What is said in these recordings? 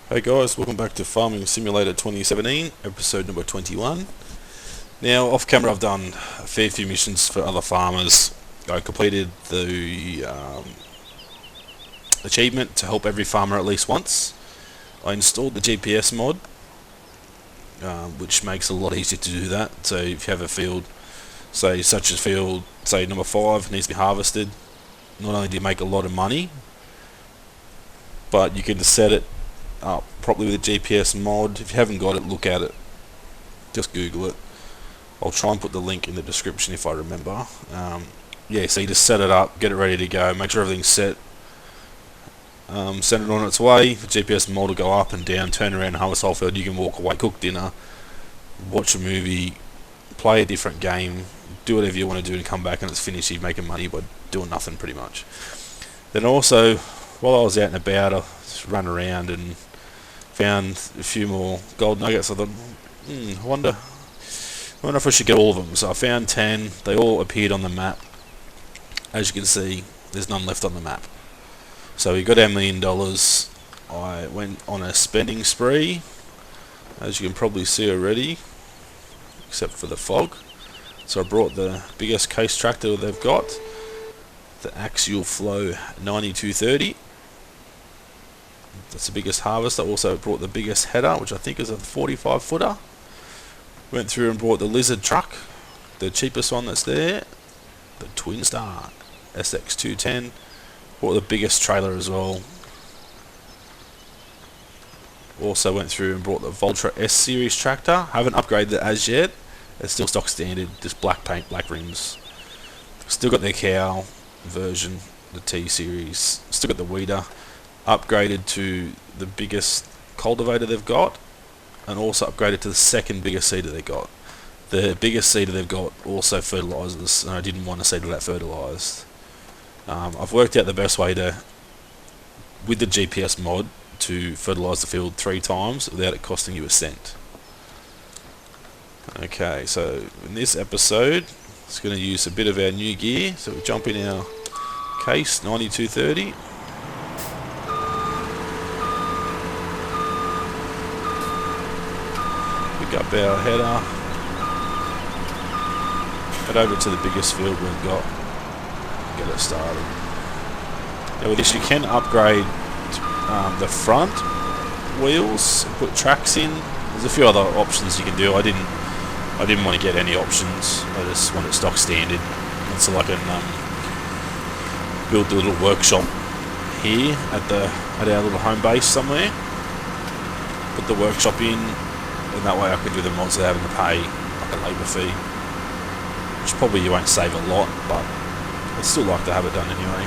Hey guys, welcome back to Farming Simulator 2017, episode number 21. Now, off camera I've done a fair few missions for other farmers. I completed the achievement to help every farmer at least once. I installed the GPS mod, which makes it a lot easier to do that. So if you have a field, say such as field, say number 5, needs to be harvested, not only do you make a lot of money, but you can set it up properly with a GPS mod. If you haven't got it, look at it. Just Google it. I'll try and put the link in the description if I remember. Yeah, so you just set it up, get it ready to go, make sure everything's set. Send it on its way. The GPS mod will go up and down, turn around, harvest whole field. You can walk away, cook dinner, watch a movie, play a different game, do whatever you want to do and come back and it's finished. You're making money by doing nothing pretty much. Then also, while I was out and about, I just ran around and found a few more gold nuggets. I thought, I wonder if I should get all of them. So I found 10. They all appeared on the map. As you can see, there's none left on the map. So we got our $1 million. I went on a spending spree, as you can probably see already, except for the fog. So I brought the biggest case tractor they've got, the Axial Flow 9230. That's the biggest harvest. I also brought the biggest header, which I think is a 45 footer. Went through and brought the Lizard truck, the cheapest one that's there, the Twin Star SX210. Brought the biggest trailer as well. Also went through and brought the Voltra S series tractor. Haven't upgraded it as yet. It's still stock standard, just black paint, black rims. Still got their cow version, the T series. Still got the weeder. Upgraded to the biggest cultivator they've got, and also upgraded to the second biggest seeder they've got. The biggest seeder they've got also fertilises, and I didn't want a seeder that fertilised. I've worked out the best way to, with the GPS mod, to fertilise the field 3 times without it costing you a cent. Okay, so in this episode, it's going to use a bit of our new gear. So we jump in our case 9230. Pick up our header, head over to the biggest field we've got, get it started. Now with this you can upgrade the front wheels, put tracks in. There's a few other options you can do. I didn't want to get any options. I just wanted stock standard, and so I can build the little workshop here at our little home base somewhere. Put the workshop in. And that way I can do the mods without having to pay like a labour fee, which probably you won't save a lot, but I'd still like to have it done anyway.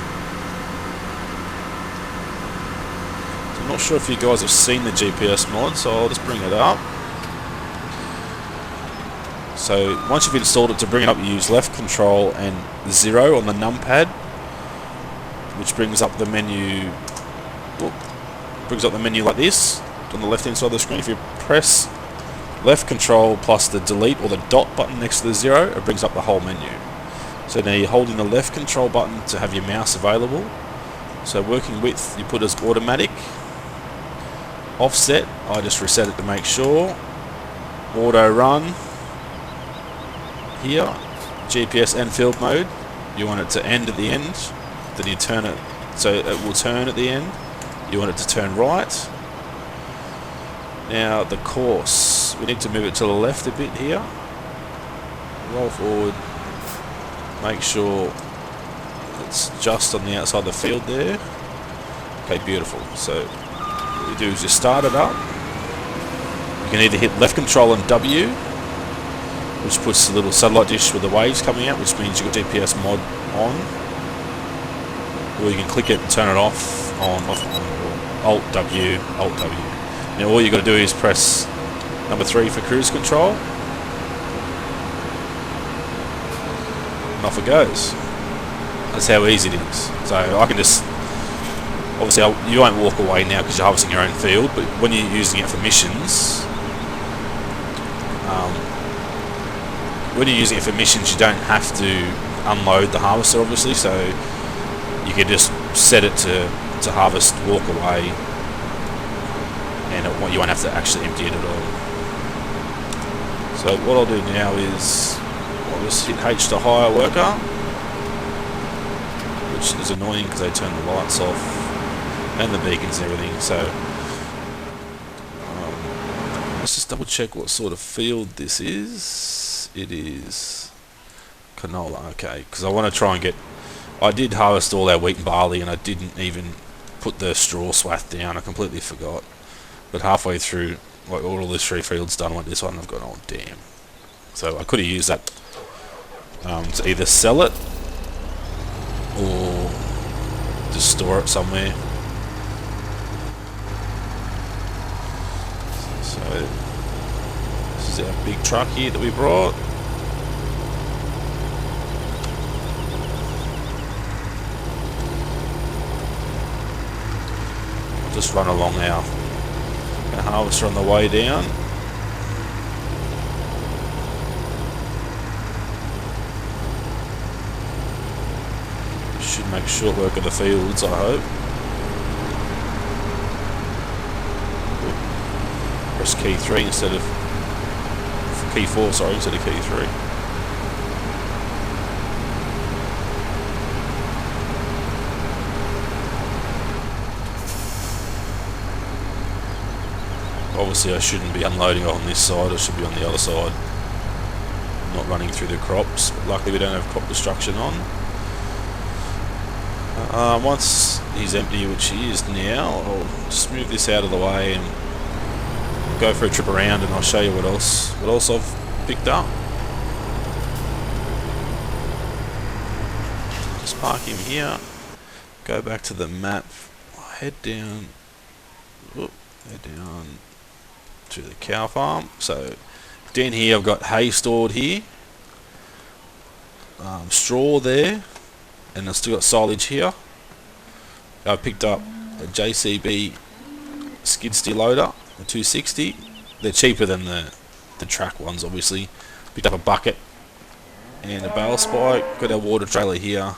So I'm not sure if you guys have seen the GPS mod, so I'll just bring it up. So once you've installed it, to bring it up you use left control and 0 on the numpad, which brings up the menu. Brings up the menu like this on the left hand side of the screen. If you press left control plus the delete or the dot button next to the 0, it brings up the whole menu. So now you're holding the left control button to have your mouse available. So working width you put as automatic. Offset, I just reset it to make sure. Auto run here. GPS and field mode, you want it to end at the end, then you turn it so it will turn at the end. You want it to turn right. Now the course, we need to move it to the left a bit here. Roll forward. Make sure it's just on the outside of the field there. Okay, beautiful. So what you do is you start it up. You can either hit left control and W, which puts the little satellite dish with the waves coming out, which means you've got GPS mod on. Or you can click it and turn it off, on, Alt W, Alt W. Now all you got to do is press number 3 for cruise control, and off it goes. That's how easy it is. So I can just, obviously you won't walk away now because you're harvesting your own field, but when you're using it for missions, you don't have to unload the harvester obviously, so you can just set it to harvest, walk away, and you won't have to actually empty it at all. So what I'll do now is I'll just hit H to hire worker, which is annoying because they turn the lights off and the beacons and everything. So let's just double check what sort of field this is. It is canola, okay, because I want to try and get... I did harvest all our wheat and barley and I didn't even put the straw swath down. I completely forgot. But halfway through, like all this 3 fields done, I went this one and I've gone, oh damn. So I could have used that to either sell it or just store it somewhere. So this is our big truck here that we brought. I'll just run along our harvester on the way down. Should make short work of the fields, I hope. Press key 3 instead of key 4, sorry, instead of key 3. Obviously I shouldn't be unloading on this side, I should be on the other side, not running through the crops, but luckily we don't have crop destruction on. Once he's empty, which he is now, I'll just move this out of the way and go for a trip around and I'll show you what else I've picked up. Just park him here, go back to the map, head down to the cow farm. So down here I've got hay stored here, straw there, and I've still got silage here. I picked up a JCB skid steer loader, a 260. They're cheaper than the track ones, obviously. Picked up a bucket and a bale spike. Got our water trailer here.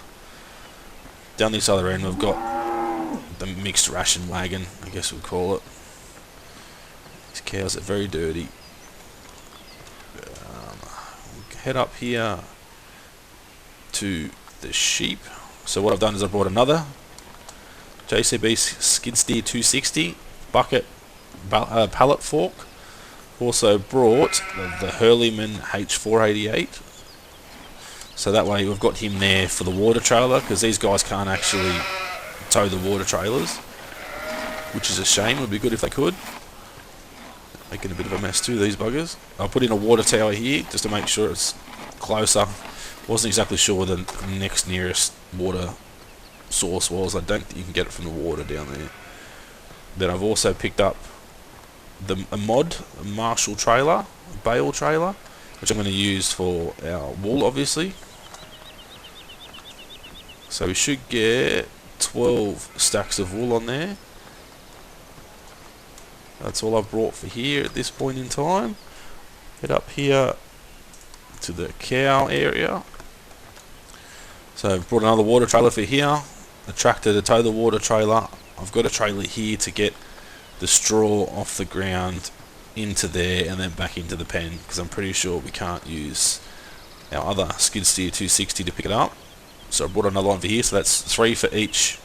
Down this other end we've got the mixed ration wagon, I guess we'd call it. These cows are very dirty. We'll head up here to the sheep. So what I've done is I brought another JCB skid steer 260 bucket pallet fork. Also brought the Hurleyman H488. So that way we've got him there for the water trailer, because these guys can't actually tow the water trailers, which is a shame. It would be good if they could. Making a bit of a mess too, these buggers. I'll put in a water tower here just to make sure it's closer. Wasn't exactly sure where the next nearest water source was. I don't think you can get it from the water down there. Then I've also picked up a Marshall trailer, a bale trailer, which I'm going to use for our wool, obviously. So we should get 12 stacks of wool on there. That's all I've brought for here at this point in time. Head up here to the cow area. So I've brought another water trailer for here, a tractor to tow the water trailer. I've got a trailer here to get the straw off the ground into there and then back into the pen, because I'm pretty sure we can't use our other skid steer 260 to pick it up. So I brought another one for here, so that's 3 for each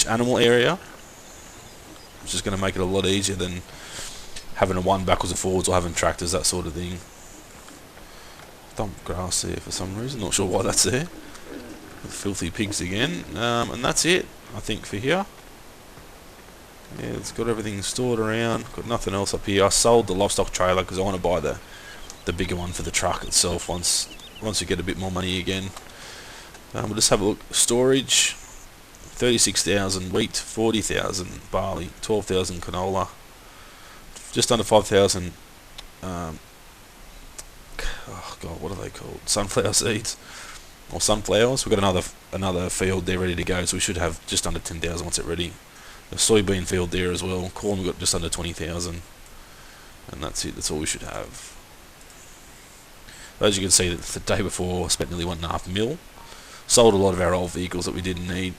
animal area, which is going to make it a lot easier than having a one backwards and forwards or having tractors, that sort of thing. Dump grass there for some reason, not sure why that's there. With filthy pigs again. And that's it, I think, for here. Yeah, it's got everything stored around. Got nothing else up here. I sold the livestock trailer because I want to buy the bigger one for the truck itself once we get a bit more money again. We'll just have a look. Storage, 36,000 wheat, 40,000 barley, 12,000 canola, just under 5,000 oh god, what are they called? Sunflower seeds or sunflowers. We've got another field there ready to go, so we should have just under 10,000 once it's ready. The soybean field there as well. Corn, we've got just under 20,000, and that's it. That's all we should have. As you can see, the day before I spent nearly $1.5 mil. Sold a lot of our old vehicles that we didn't need.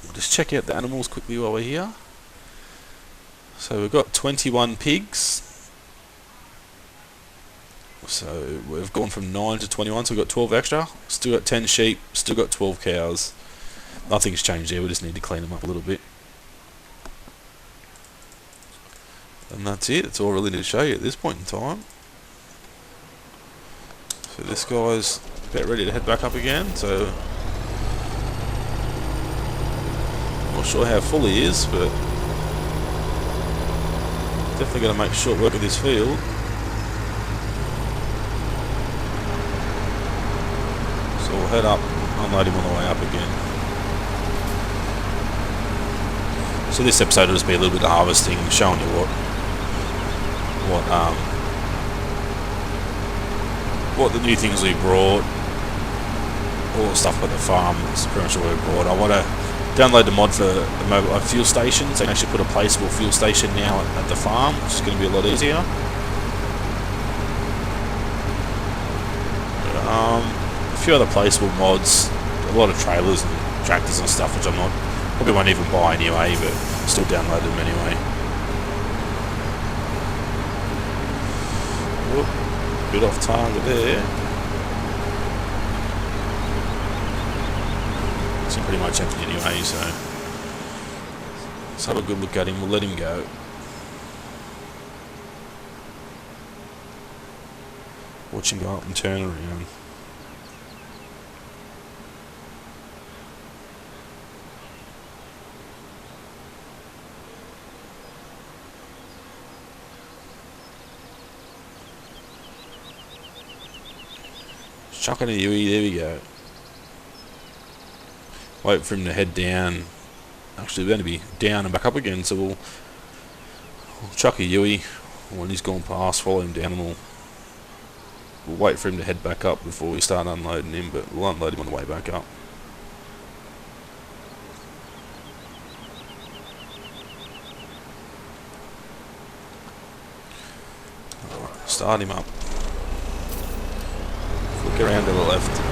We'll just check out the animals quickly while we're here. So we've got 21 pigs. So we've gone from 9 to 21, so we've got 12 extra. Still got 10 sheep, still got 12 cows. Nothing's changed there, we just need to clean them up a little bit. And that's it, it's all I really need to show you at this point in time. So this guy's about ready to head back up again, so not sure how full he is, but definitely going to make short work of this field. So we'll head up, unload him on the way up again. So this episode will just be a little bit of harvesting, showing you what the new things we brought, all the stuff at the farm. That's pretty much what we brought. I want to download the mod for the mobile fuel station, so I can actually put a placeable fuel station now at the farm, which is going to be a lot easier. A few other placeable mods, a lot of trailers and tractors and stuff, which I'm not, probably won't even buy anyway, but still download them anyway. Whoop, bit off target there. It's pretty much empty anyway, so let's have a good look at him. We'll let him go. Watch him go up and turn around. Chucking a Yui, there we go. Wait for him to head down. Actually, we're going to be down and back up again, so we'll chuck a Yui when he's gone past, follow him down, and we'll wait for him to head back up before we start unloading him, but we'll unload him on the way back up. Alright, start him up. Flick around to the left.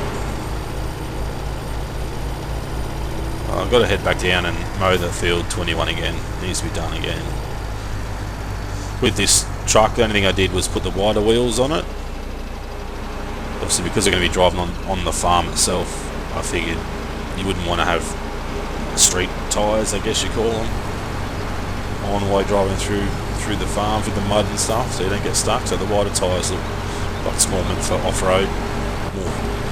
I've got to head back down and mow the field 21 again. It needs to be done again. With this truck, the only thing I did was put the wider wheels on it. Obviously, because they're going to be driving on the farm itself, I figured you wouldn't want to have street tyres, I guess you call them, on while driving through the farm with the mud and stuff, so you don't get stuck. So the wider tyres look like it's more meant for off-road,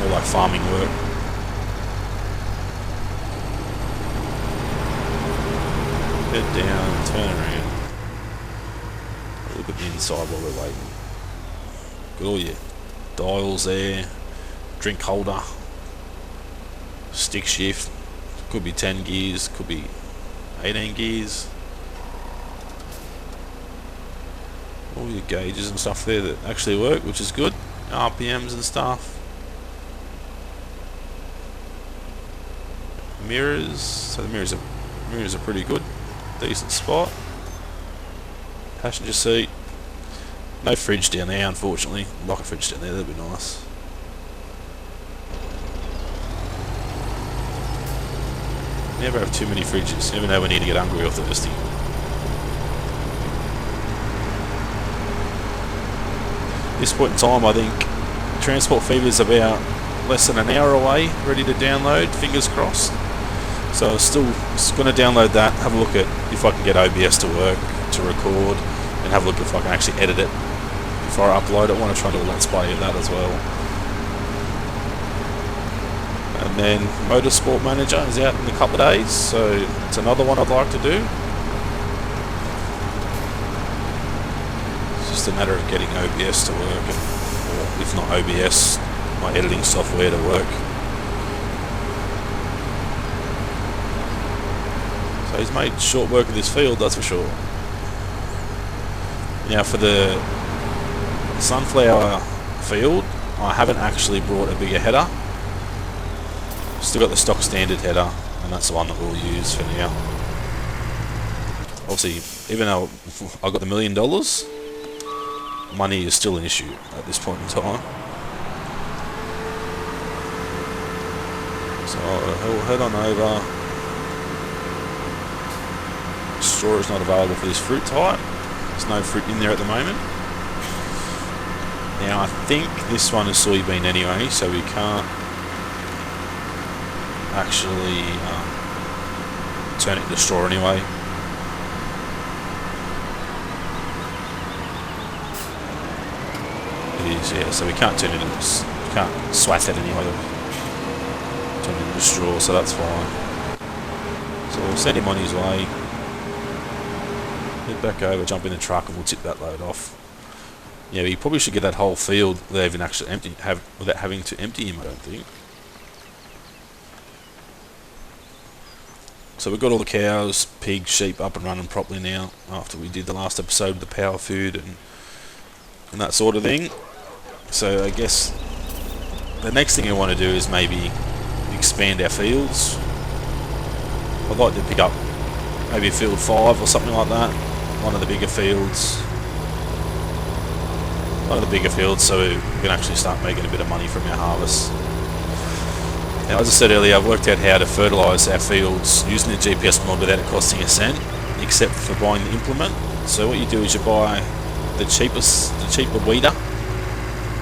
more like farming work. Head down, turn around. Look at the inside while we're waiting. Got all your dials there, drink holder, stick shift, could be 10 gears, could be 18 gears. All your gauges and stuff there that actually work, which is good. RPMs and stuff. Mirrors, so the mirrors are pretty good. Decent spot. Passenger seat. No fridge down there, unfortunately. Like a fridge down there, that'd be nice. Never have too many fridges. You never know when you need to get hungry or thirsty. At this point in time, I think Transport Fever is about less than an hour away, ready to download, fingers crossed. So I'm still going to download that, have a look at if I can get OBS to work, to record, and have a look if I can actually edit it before I upload it. I want to try to do a let's play of that as well. And then Motorsport Manager is out in a couple of days, so it's another one I'd like to do. It's just a matter of getting OBS to work, or if not OBS, my editing software to work. So he's made short work of this field, that's for sure. Now for the sunflower field, I haven't actually brought a bigger header. Still got the stock standard header, and that's the one that we'll use for now. Obviously, even though I got the $1 million, money is still an issue at this point in time. So I'll head on over. straw is not available for this fruit type. There's no fruit in there at the moment. Now I think this one is soybean anyway, so we can't actually turn it into straw anyway. It is, yeah, so we can't turn it into, can't swat it anyway, turn it into straw, so that's fine. So we'll send him on his way, head back over, jump in the truck, and we'll tip that load off. Yeah, we probably should get that whole field without even actually without having to empty him, I don't think. So we've got all the cows, pigs, sheep up and running properly now after we did the last episode of the power food and that sort of thing. So I guess the next thing I want to do is maybe expand our fields. I'd like to pick up maybe field 5 or something like that, one of the bigger fields. So we can actually start making a bit of money from our harvest. Now, as I said earlier, I've worked out how to fertilise our fields using the GPS mod without it costing a cent, except for buying the implement. So what you do is you buy the cheaper weeder,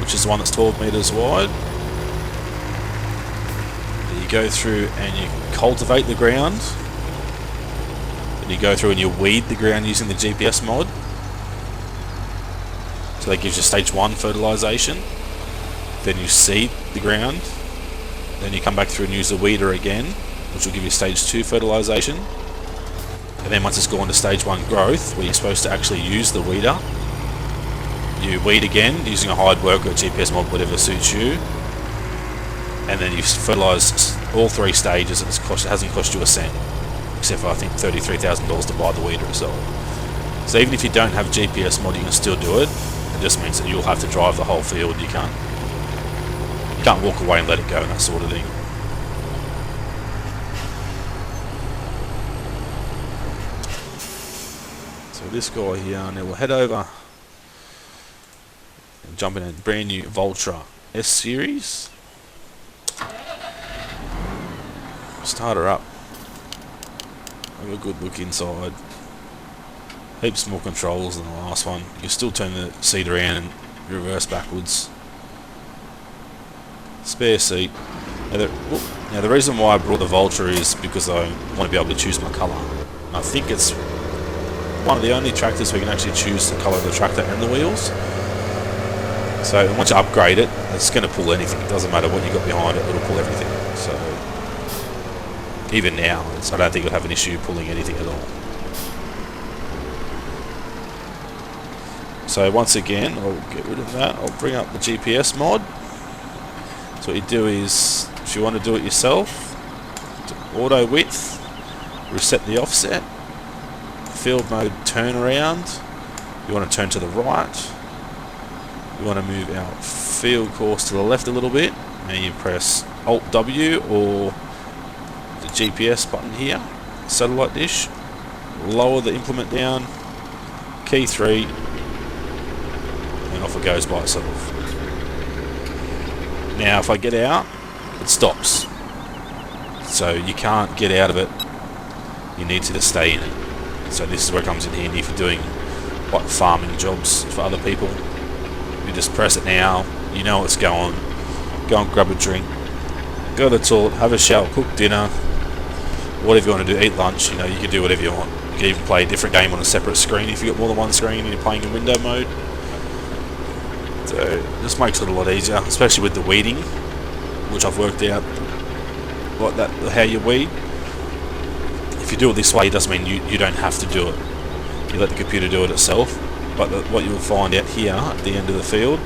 which is the one that's 12 metres wide. Then you go through and you cultivate the ground. Then you go through and you weed the ground using the GPS mod. So that gives you stage 1 fertilisation. Then you seed the ground. Then you come back through and use the weeder again, which will give you stage 2 fertilisation. And then once it's gone to stage 1 growth, where you're supposed to actually use the weeder, you weed again using a hired worker or GPS mod, whatever suits you. And then you fertilise all 3 stages, and it hasn't cost you a cent, except for I think $33,000 to buy the weeder itself. So even if you don't have GPS mod, you can still do it. It just means that you'll have to drive the whole field. You can't walk away and let it go and that sort of thing. So this guy here, now we'll head over and jump in a brand new Vultra S series. Start her up. Have a good look inside. Heaps more controls than the last one. You can still turn the seat around and reverse backwards. Spare seat. Now the reason why I brought the Vultra is because I want to be able to choose my colour. I think it's one of the only tractors we can actually choose the colour of the tractor and the wheels. So once you upgrade it, it's going to pull anything. It doesn't matter what you got behind it, it'll pull everything. So even now, I don't think it'll have an issue pulling anything at all. So once again, I'll get rid of that. I'll bring up the GPS mod. So what you do is, if you want to do it yourself, auto width, reset the offset, field mode turn around. You want to turn to the right. You want to move our field course to the left a little bit, and you press Alt W or the GPS button here, satellite dish. Lower the implement down, key 3. And off it goes by itself. Now if I get out, it stops. So you can't get out of it. You need to stay in it. So this is where it comes in handy for doing like farming jobs for other people. You just press it now, you know it's going. Go and grab a drink, go to the toilet, have a shower, cook dinner, whatever you want to do, eat lunch, you know, you can do whatever you want. You can even play a different game on a separate screen if you've got more than one screen and you're playing in window mode. So this makes it a lot easier, especially with the weeding, which I've worked out like that, how you weed. If you do it this way, it doesn't mean you don't have to do it. You let the computer do it itself. But what you'll find out here at the end of the field,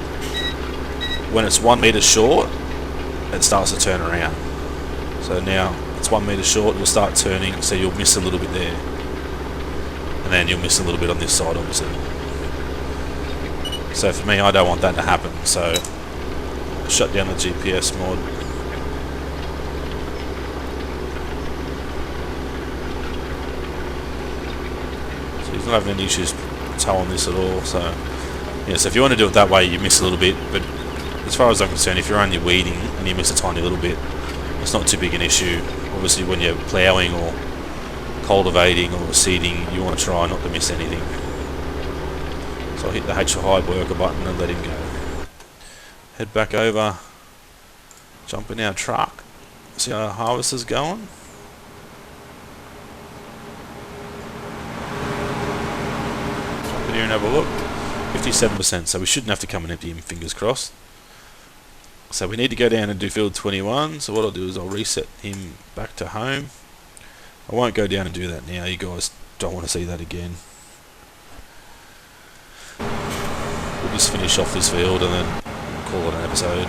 when it's 1 metre short, it starts to turn around. So now it's 1 metre short, it'll start turning, so you'll miss a little bit there. And then you'll miss a little bit on this side, obviously. So for me, I don't want that to happen, so I'll shut down the GPS mod. So he's not having any issues towing this at all, so yeah, so if you want to do it that way, you miss a little bit, but as far as I'm concerned, if you're only weeding and you miss a tiny little bit, it's not too big an issue. Obviously when you're ploughing or cultivating or seeding, you want to try not to miss anything. So I'll hit the H for hide worker button and let him go. Head back over, jump in our truck, see how our harvester's going. Jump in here and have a look. 57%, so we shouldn't have to come and empty him, fingers crossed. So we need to go down and do field 21, so what I'll do is I'll reset him back to home. I won't go down and do that now, you guys don't want to see that again. We'll just finish off this field and then call it an episode.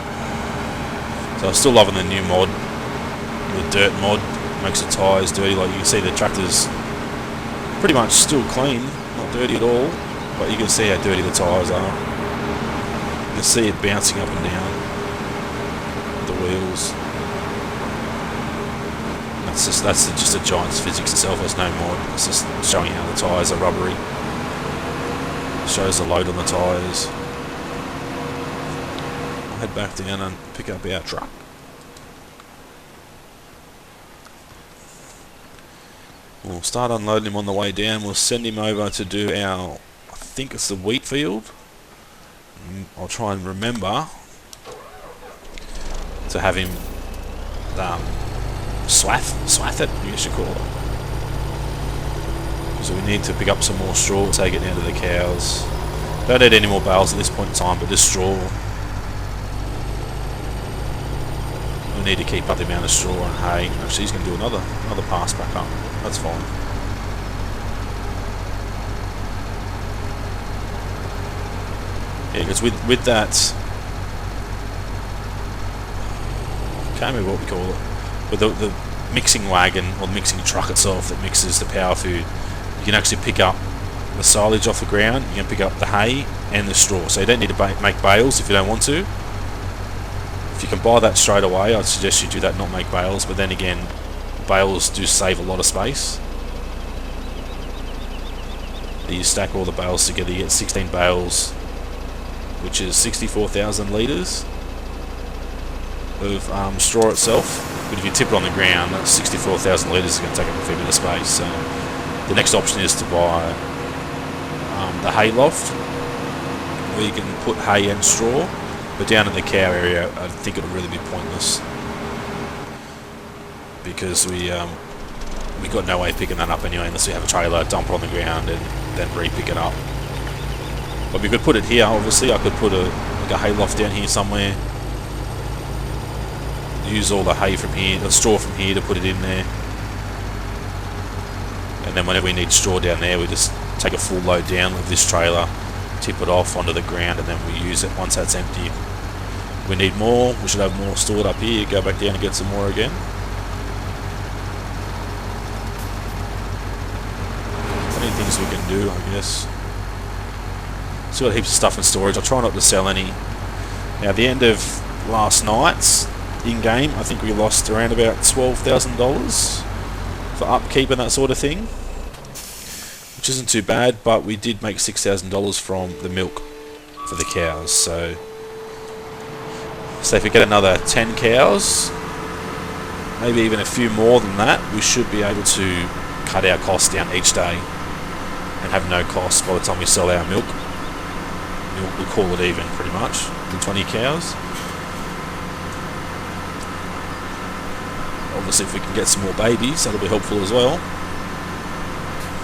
So I'm still loving the new mod, the dirt mod, makes the tyres dirty. Like you can see the tractor's pretty much still clean, not dirty at all, but you can see how dirty the tyres are. You can see it bouncing up and down the wheels. That's just a Giant's physics itself. There's no mod. It's just showing how the tyres are rubbery. It shows the load on the tyres. I'll head back down and pick up our truck. We'll start unloading him on the way down. We'll send him over to do our, I think it's the wheat field. I'll try and remember to have him swath it, you should call it. So we need to pick up some more straw, take it down to the cows. Don't need any more bales at this point in time, but just straw. We need to keep up the amount of straw and hay. Actually, he's going to do another pass back up. That's fine. Yeah, because with that, I can't remember what we call it, but the mixing wagon or the mixing truck itself that mixes the power food, you can actually pick up the silage off the ground, you can pick up the hay and the straw, so you don't need to make bales if you don't want to. If you can buy that straight away, I'd suggest you do that, not make bales, but then again, bales do save a lot of space. You stack all the bales together, you get 16 bales, which is 64,000 litres of straw itself. But if you tip it on the ground, that's 64,000 litres is going to take up a fair bit of space. So the next option is to buy the hay loft, where you can put hay and straw. But down in the cow area, I think it'll really be pointless, because we got no way of picking that up anyway, unless we have a trailer, dump it on the ground, and then re-pick it up. But we could put it here. Obviously, I could put like a hay loft down here somewhere. Use all the hay from here, the straw from here, to put it in there, and then whenever we need straw down there, we just take a full load down of this trailer, tip it off onto the ground, and then we use it once that's empty. We need more. We should have more stored up here. Go back down and get some more again. Plenty of things we can do, I guess. Still got heaps of stuff in storage. I'll try not to sell any. Now, at the end of last night's in-game, I think we lost around about $12,000 for upkeep and that sort of thing, which isn't too bad, but we did make $6,000 from the milk for the cows. So if we get another 10 cows, maybe even a few more than that, we should be able to cut our costs down each day and have no costs by the time we sell our milk. We'll call it even, pretty much, with 20 cows. Obviously, if we can get some more babies, that'll be helpful as well.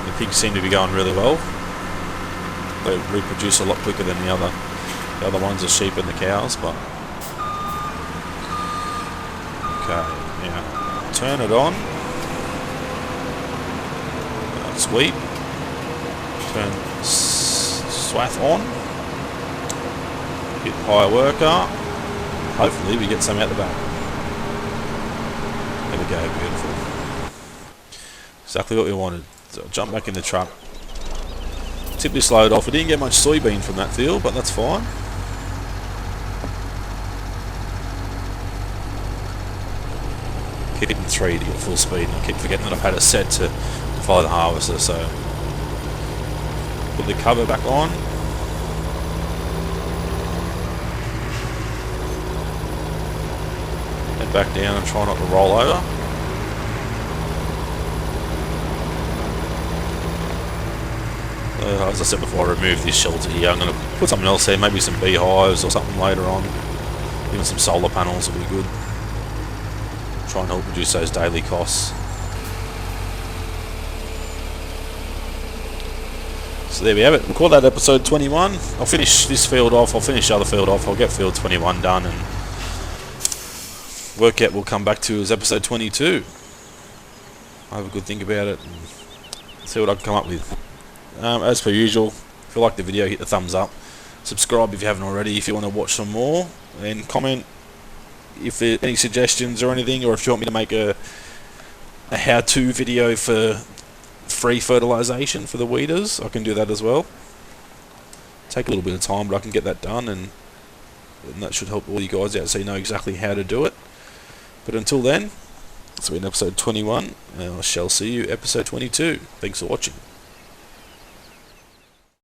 The pigs seem to be going really well. They reproduce a lot quicker than the other ones, the sheep and the cows. But okay, now turn it on. Sweep. Turn swath on. Hit hire worker. Hopefully, we get some out the back. There we go, beautiful. Exactly what we wanted. So jump back in the truck. Tip this load off. We didn't get much soybean from that field, but that's fine. Keep hitting 3 to get full speed. And I keep forgetting that I've had it set to follow the harvester, so put the cover back on. Head back down and try not to roll over. As I said before, I removed this shelter here. I'm going to put something else there, maybe some beehives or something later on. Even some solar panels will be good. Try and help reduce those daily costs. So there we have it. We'll call that episode 21. I'll finish this field off. I'll finish the other field off. I'll get field 21 done, and work out we'll come back to as episode 22. I'll have a good think about it and see what I can come up with. As per usual, if you like the video, hit the thumbs up. Subscribe if you haven't already if you want to watch some more, and comment if there are any suggestions or anything, or if you want me to make a how-to video for free fertilization for the weeders, I can do that as well. Take a little bit of time, but I can get that done, and that should help all you guys out so you know exactly how to do it. But until then, it's been episode 21, and I shall see you episode 22. Thanks for watching.